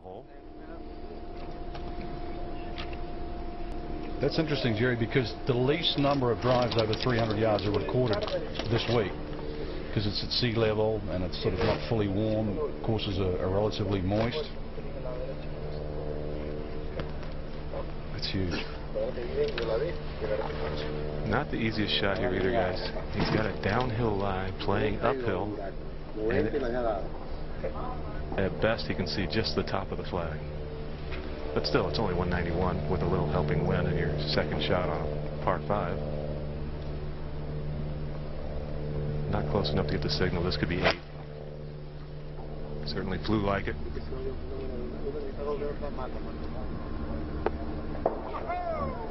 hole. That's interesting, Jerry, because the least number of drives over 300 yards are recorded this week because it's at sea level and it's sort of not fully warm. Courses are relatively moist. That's huge. Not the easiest shot here either, guys. He's got a downhill lie playing uphill, and at best he can see just the top of the flag. But still, it's only 191 with a little helping wind in your second shot on a par 5. Not close enough to get the signal. This could be 8. Certainly flew like it.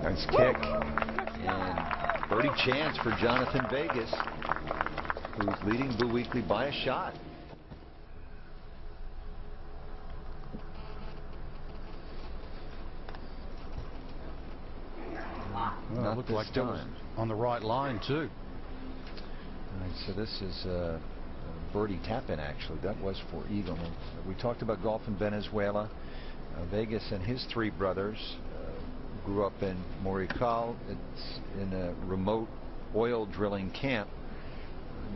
Nice kick. And birdie chance for Jhonattan Vegas, who's leading Boo Weekly by a shot. Well, it looked like that was on the right line, too. All right, so this is a birdie tap-in, actually. That was for eagle. We talked about golf in Venezuela. Vegas and his 3 brothers grew up in Morical. It's in a remote oil drilling camp.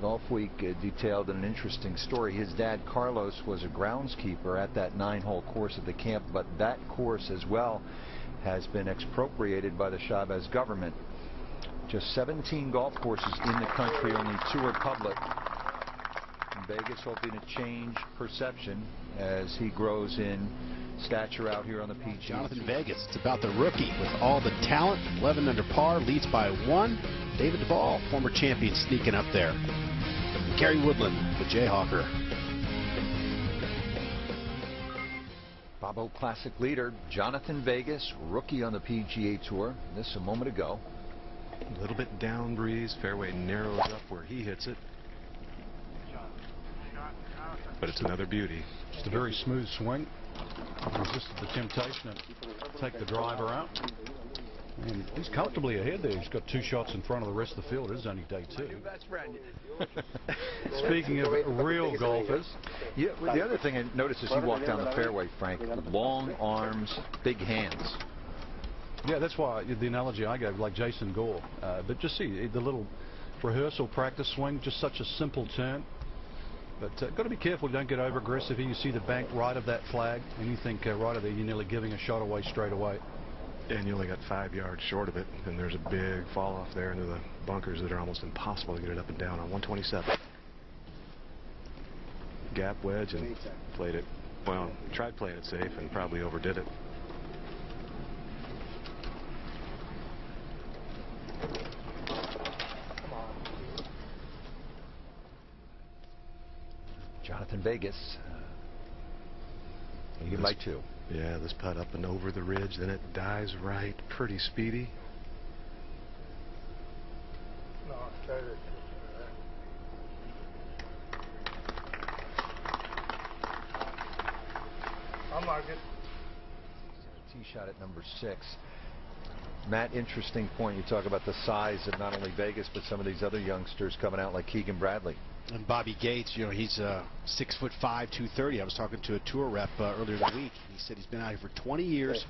Golf Week detailed an interesting story. His dad, Carlos, was a groundskeeper at that 9-hole course at the camp, but that course as well has been expropriated by the Chavez government. Just 17 golf courses in the country, only 2 are public. Vegas hoping to change perception as he grows in stature out here on the PGA. Jhonattan Vegas, it's about the rookie with all the talent. 11 under par, leads by 1. David Duvall, former champion, sneaking up there. Gary Woodland, the Jayhawker. Bobo Classic leader Jhonattan Vegas, rookie on the PGA Tour. This a moment ago. A little bit down breeze. Fairway narrows up where he hits it. But it's another beauty. Just a very smooth swing. Resisted the temptation to take the driver out. And he's comfortably ahead there. He's got 2 shots in front of the rest of the field. It is only day 2. Speaking of real golfers. Yeah, well, the other thing I noticed is he walked down the fairway, Frank, with long arms, big hands. Yeah, that's why the analogy I gave, like Jason Gore. But just see the little rehearsal practice swing, just such a simple turn. But got to be careful, don't get over aggressive here. You see the bank right of that flag, and you think right of there, you're nearly giving a shot away straight away. And you only got 5 yards short of it, and there's a big fall off there into the bunkers that are almost impossible to get it up and down on 127. Gap wedge and played it. Well, tried playing it safe and probably overdid it. Jhonattan Vegas. You'd like to. Yeah, this putt up and over the ridge, then it dies right, pretty speedy. I like it. Tee shot at number 6. Matt, interesting point. You talk about the size of not only Vegas, but some of these other youngsters coming out like Keegan Bradley. And Bobby Gates, you know, he's 6'5", 230. I was talking to a tour rep earlier in the week. He said he's been out here for 20 years.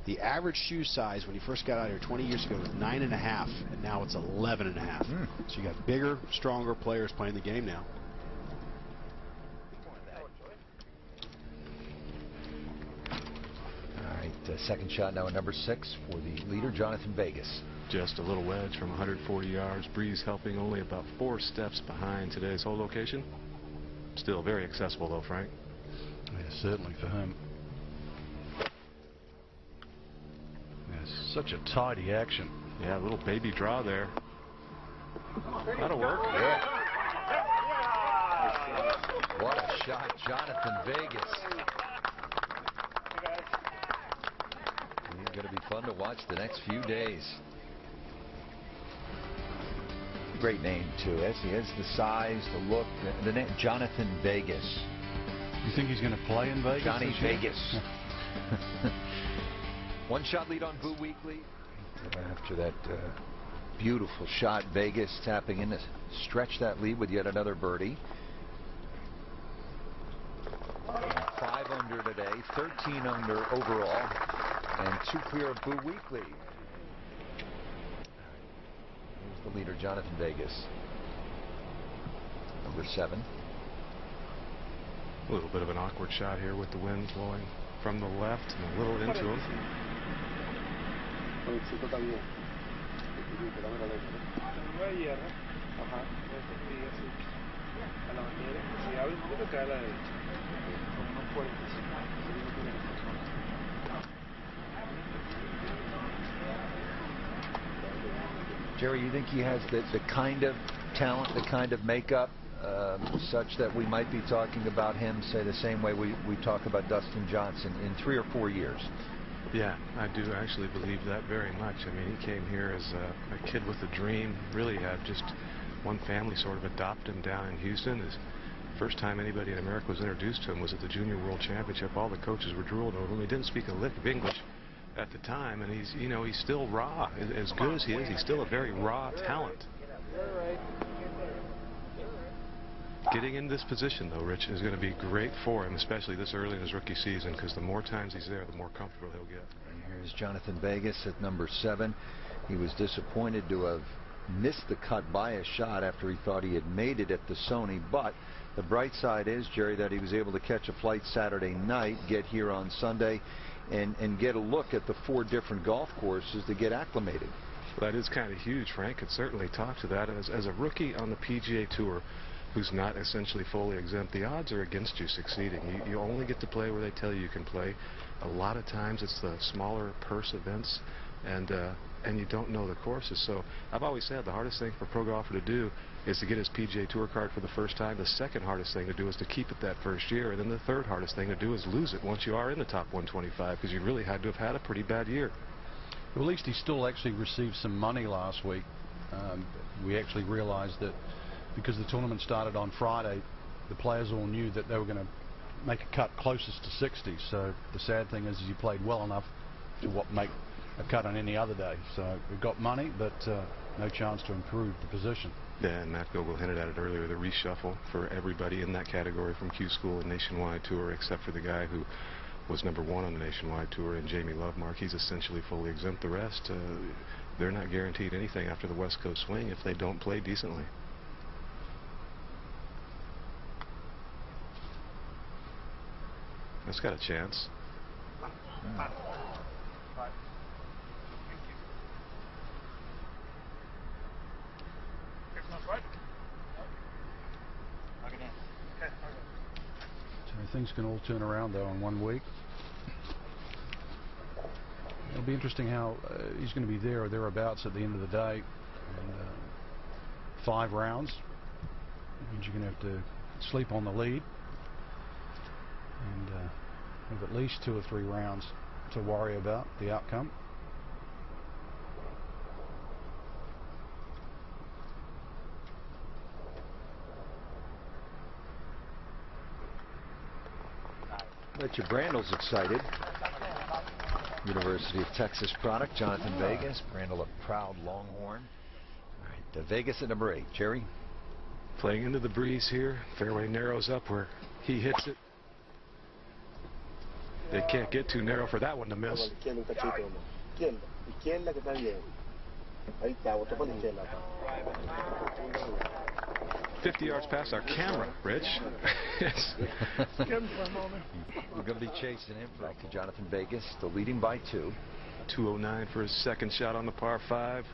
The average shoe size when he first got out here 20 years ago was 9.5, and now it's 11.5. So you got bigger, stronger players playing the game now. All right, second shot now at number 6 for the leader, Jhonattan Vegas. Just a little wedge from 140 yards. Breeze helping, only about 4 steps behind today's hole location. Still very accessible, though, Frank. Yeah, certainly for him. Yeah, such a tidy action. Yeah, a little baby draw there. That'll work. Yeah. What a shot, Jhonattan Vegas. He's going to be fun to watch the next few days. Great name too. He has the size, the look, the name Jhonattan Vegas. You think he's going to play in Vegas? Johnny Vegas. 1-shot lead on Boo Weekly. After that beautiful shot, Vegas tapping in to stretch that lead with yet another birdie. 5 on under today, 13 under overall, and 2 clear of Boo Weekly. Here's the leader, Jhonattan Vegas, number 7. A little bit of an awkward shot here with the wind blowing from the left and a little into him. Jerry, you think he has the kind of talent, the kind of makeup, such that we might be talking about him, say, the same way we talk about Dustin Johnson in 3 or 4 years? Yeah, I do actually believe that very much. I mean, he came here as a kid with a dream. Really had just one family sort of adopt him down in Houston. His first time anybody in America was introduced to him was at the Junior World Championship. All the coaches were drooling over him. He didn't speak a lick of English at the time, and he's, you know, he's still raw. As good as he is, he's still a very raw talent. Getting in this position, though, Rich, is going to be great for him, especially this early in his rookie season, because the more times he's there, the more comfortable he'll get. And here's Jhonattan Vegas at number 7. He was disappointed to have missed the cut by a shot after he thought he had made it at the Sony, but the bright side is, Jerry, that he was able to catch a flight Saturday night, get here on Sunday, and get a look at the 4 different golf courses to get acclimated. That is kind of huge. Frank could certainly talk to that. As a rookie on the PGA Tour, who's not essentially fully exempt, the odds are against you succeeding. You only get to play where they tell you can play. A lot of times it's the smaller purse events, and you don't know the courses. So I've always said the hardest thing for a pro golfer to do is to get his PGA Tour card for the first time. The second hardest thing to do is to keep it that first year. And then the third hardest thing to do is lose it once you are in the top 125, because you really had to have had a pretty bad year. Well, at least he still actually received some money last week. We actually realized that because the tournament started on Friday, the players all knew that they were going to make a cut closest to 60. So the sad thing is he played well enough to make a cut on any other day. So we got money, but no chance to improve the position. Yeah, and Matt Gogol hinted at it earlier, the reshuffle for everybody in that category from Q School and Nationwide Tour, except for the guy who was number 1 on the Nationwide Tour, and Jamie Lovemark. He's essentially fully exempt. The rest, they're not guaranteed anything after the West Coast swing if they don't play decently. That's got a chance. So things can all turn around, though, in 1 week. It'll be interesting how he's going to be there or thereabouts at the end of the day. And 5 rounds means you're going to have to sleep on the lead and have at least 2 or 3 rounds to worry about the outcome. Bet you Brandel's excited. University of Texas product, Jhonattan Vegas. Brandel, a proud Longhorn. All right, Vegas at number 8. Jerry? Playing into the breeze here. Fairway narrows up where he hits it. They can't get too narrow for that one to miss. 50 yards past our camera, Rich. We're going to be chasing him. Back to Jhonattan Vegas, still leading by 2. 209 for his second shot on the par 5.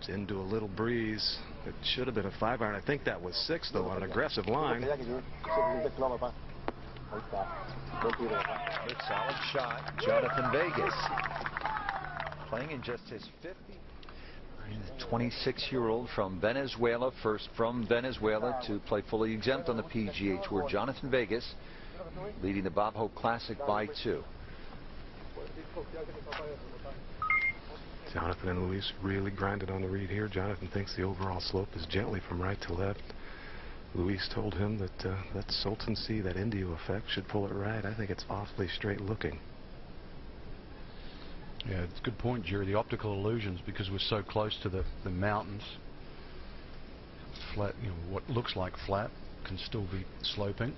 It's into a little breeze. It should have been a 5-iron. I think that was 6, though, on an aggressive line. Good solid shot. Jhonattan Vegas playing in just his 50th. The 26-year-old from Venezuela, first from Venezuela to play fully exempt on the PGA Tour. Jhonattan Vegas leading the Bob Hope Classic by 2. Jhonattan and Luis really grinded on the read here. Jhonattan thinks the overall slope is gently from right to left. Luis told him that that Sultan C, that Indio effect, should pull it right. I think it's awfully straight looking. Yeah, it's a good point, Jerry. The optical illusions, because we're so close to the mountains, flat, you know, what looks like flat, can still be sloping.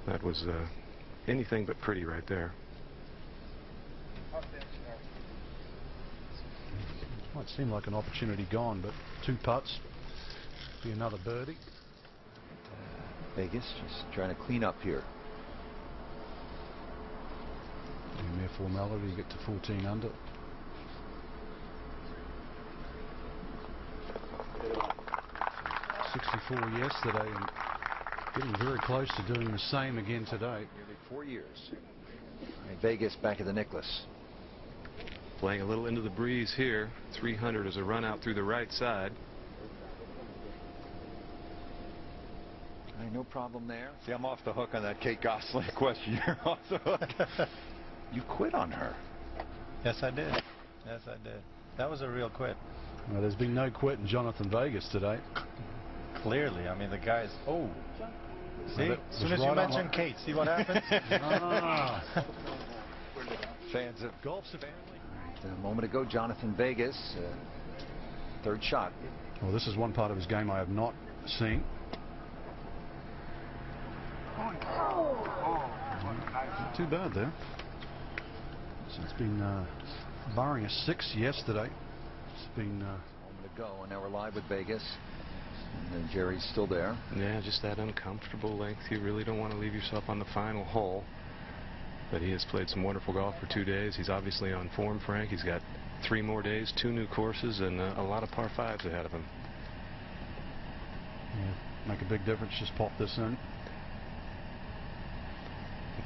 That was anything but pretty right there. Might seem like an opportunity gone, but 2 putts. Be another birdie. Vegas just trying to clean up here. Mere formality, you get to 14 under. .64 yesterday and getting very close to doing the same again today. Nearly 4 years. And Vegas back at the Nicklaus. Playing a little into the breeze here. 300 as a run out through the right side. No problem there. See, I'm off the hook on that Kate Gosselin question. You're off the hook. You quit on her. Yes, I did. Yes, I did. That was a real quit. Well, there's been no quit in Jhonattan Vegas today. Clearly. I mean, the guy's... Oh. See? Well, as soon as you mention Kate, see what happens? Fans of Golf's a family. a moment ago, Jhonattan Vegas, third shot. Well, this is one part of his game I have not seen. Not too bad there. So it's been barring a 6 yesterday. It's been a moment ago, and now we're live with Vegas. And Jerry's still there. Yeah, just that uncomfortable length. You really don't want to leave yourself on the final hole. But he has played some wonderful golf for 2 days. He's obviously on form, Frank. He's got 3 more days, 2 new courses, and a lot of par 5s ahead of him. Yeah, make a big difference. Just pop this in.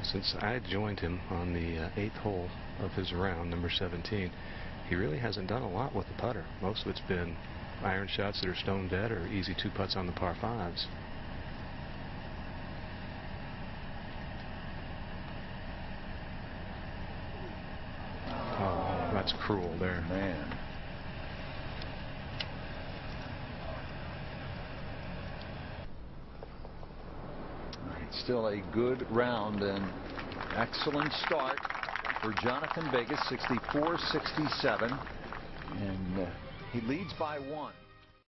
Since I joined him on the 8th hole of his round, number 17, he really hasn't done a lot with the putter. Most of it's been iron shots that are stone dead or easy 2 putts on the par 5s. Oh, that's cruel there. Man. Still a good round and excellent start for Jhonattan Vegas, 64-67, and he leads by 1.